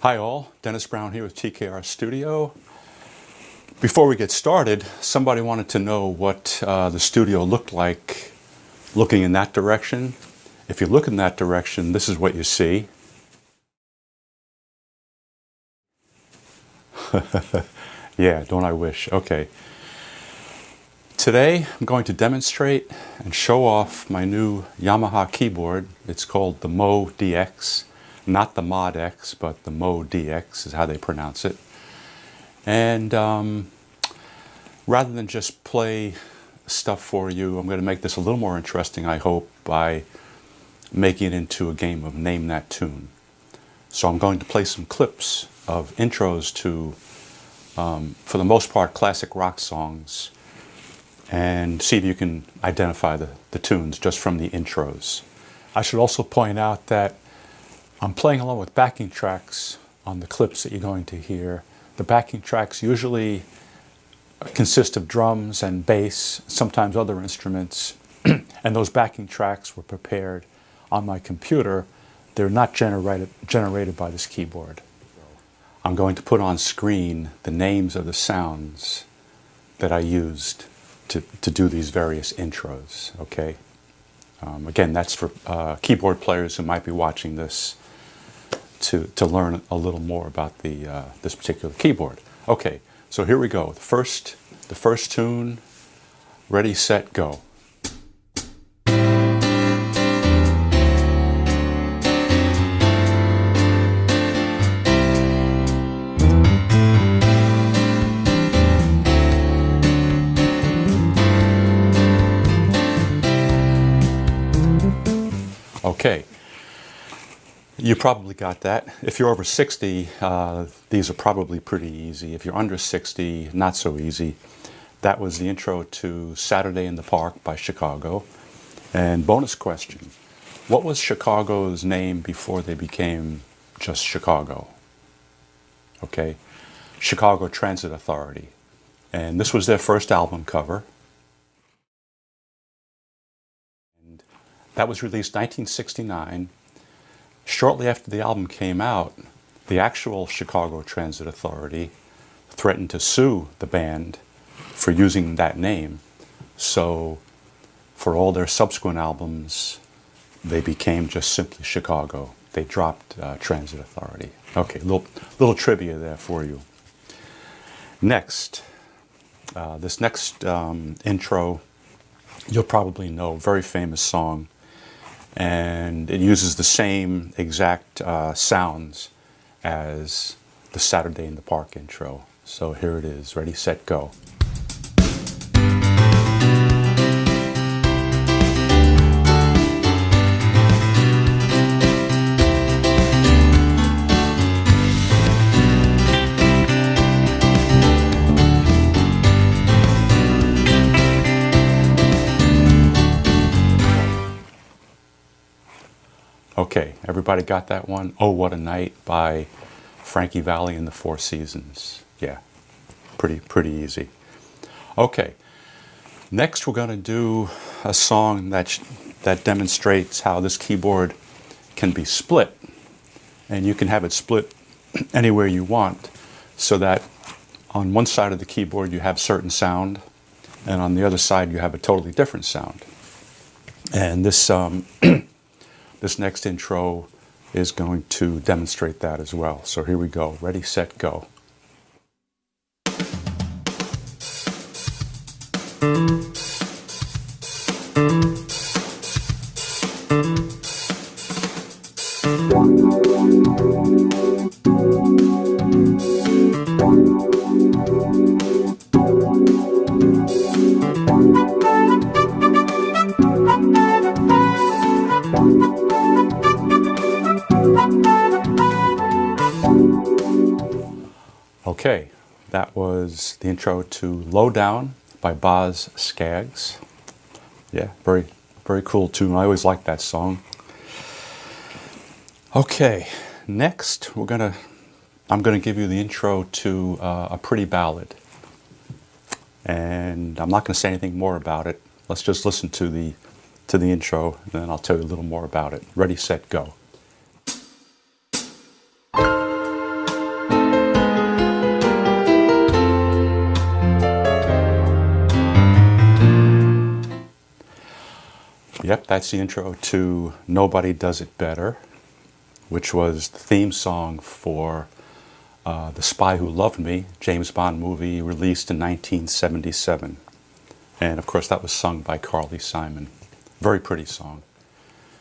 Hi all, Dennis Brown here with TKR Studio. Before we get started, somebody wanted to know what the studio looked like looking in that direction. If you look in that direction, this is what you see. Yeah, don't I wish? Okay. Today I'm going to demonstrate and show off my new Yamaha keyboard. It's called the MODX. Not the MODX, but the MODX is how they pronounce it. And rather than just play stuff for you, I'm going to make this a little more interesting, I hope, by making it into a game of Name That Tune. So I'm going to play some clips of intros to, for the most part, classic rock songs, and see if you can identify the tunes just from the intros. I should also point out that I'm playing along with backing tracks on the clips that you're going to hear. The backing tracks usually consist of drums and bass, sometimes other instruments, and those backing tracks were prepared on my computer. They're not generated by this keyboard. I'm going to put on screen the names of the sounds that I used to do these various intros, okay? Again, that's for keyboard players who might be watching this to learn a little more about this particular keyboard. Okay, so here we go. The first tune, ready, set, go. Okay. You probably got that. If you're over 60, these are probably pretty easy. If you're under 60, not so easy. That was the intro to Saturday in the Park by Chicago. And bonus question, what was Chicago's name before they became just Chicago? Okay, Chicago Transit Authority. And this was their first album cover. And that was released 1969. Shortly after the album came out, the actual Chicago Transit Authority threatened to sue the band for using that name. So for all their subsequent albums, they became just simply Chicago. They dropped Transit Authority. Okay, little trivia there for you. Next, this next intro, you'll probably know, very famous song. And it uses the same exact sounds as the Saturday in the Park intro. So here it is, ready, set, go. Okay, everybody got that one? Oh, What a Night by Frankie Valli and the Four Seasons. Yeah, pretty easy. Okay, next we're going to do a song that demonstrates how this keyboard can be split. And you can have it split anywhere you want, so that on one side of the keyboard you have certain sound, and on the other side you have a totally different sound. And this this next intro is going to demonstrate that as well. So here we go. Ready, set, go. Okay, that was the intro to Low Down by Boz Scaggs. Yeah, very cool tune. I always liked that song. Okay, next I'm gonna give you the intro to a pretty ballad, and I'm not going to say anything more about it. Let's just listen to the to the intro, and then I'll tell you a little more about it. Ready, set, go. Yep, that's the intro to Nobody Does It Better, which was the theme song for The Spy Who Loved Me, James Bond movie released in 1977. And of course that was sung by Carly Simon. Very pretty song.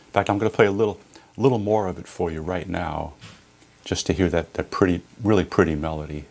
In fact, I'm going to play a little more of it for you right now, just to hear that really pretty melody.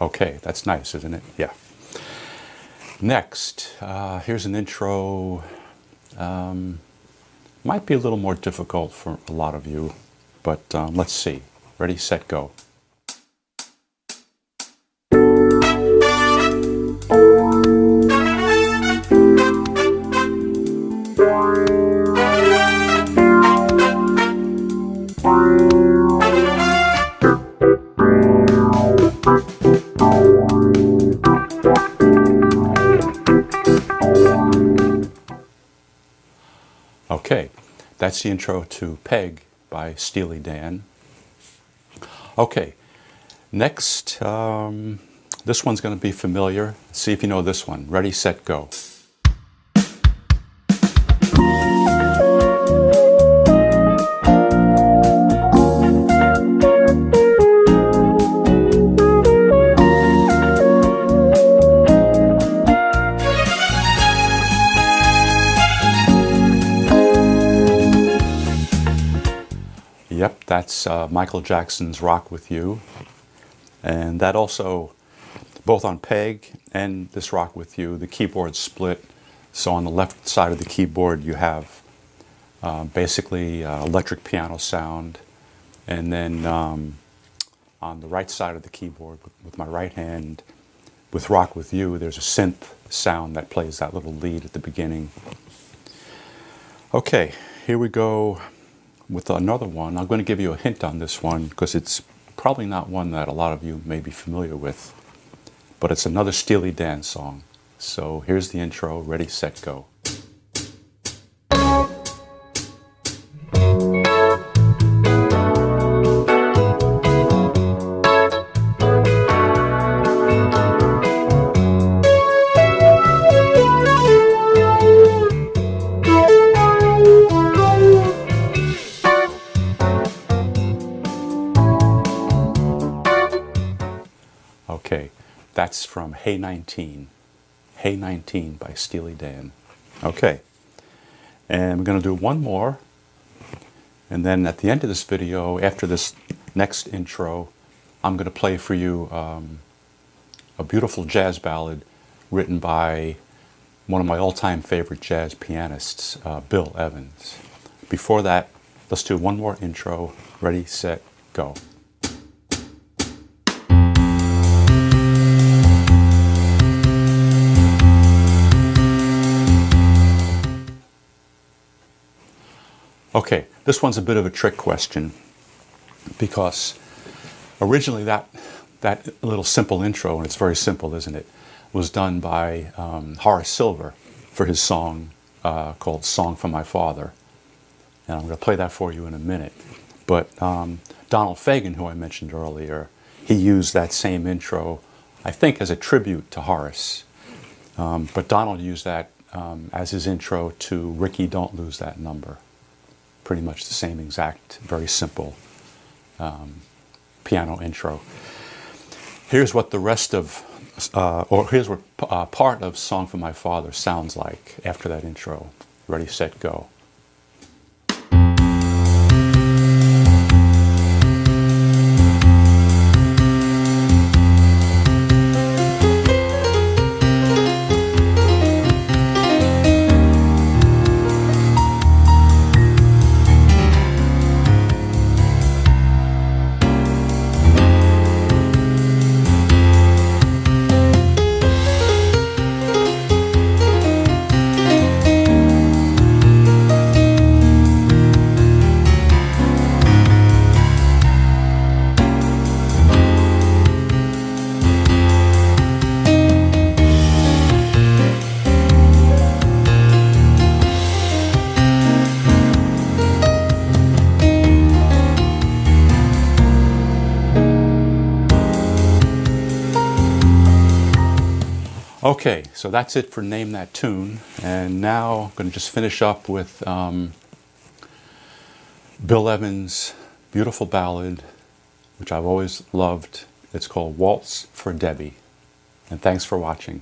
Okay, that's nice, isn't it? Yeah. Next, here's an intro. Might be a little more difficult for a lot of you, but let's see. Ready, set, go. Okay, that's the intro to Peg by Steely Dan. Okay, next, this one's going to be familiar. See if you know this one. Ready, set, go. Yep, that's Michael Jackson's Rock With You. And that also, both on Peg and this Rock With You, the keyboard split. So on the left side of the keyboard you have basically electric piano sound. And then on the right side of the keyboard with my right hand, with Rock With You, there's a synth sound that plays that little lead at the beginning. Okay, here we go with another one. I'm going to give you a hint on this one because it's probably not one that a lot of you may be familiar with, but it's another Steely Dan song. So here's the intro. Ready, set, go. Okay, that's from Hey 19. Hey 19 by Steely Dan. Okay, and we're going to do one more. And then at the end of this video, after this next intro, I'm going to play for you a beautiful jazz ballad written by one of my all-time favorite jazz pianists, Bill Evans. Before that, let's do one more intro. Ready, set, go. Okay, this one's a bit of a trick question because originally that little simple intro, and it's very simple, isn't it, was done by Horace Silver for his song called Song for My Father. And I'm going to play that for you in a minute. But Donald Fagen, who I mentioned earlier, he used that same intro I think as a tribute to Horace. But Donald used that as his intro to Ricky, Don't Lose That Number. Pretty much the same exact, very simple piano intro. Here's what the rest of, or here's what part of Song for My Father sounds like after that intro. Ready, set, go. Okay, so that's it for Name That Tune, and now I'm going to just finish up with Bill Evans' beautiful ballad, which I've always loved. It's called Waltz for Debbie, and thanks for watching.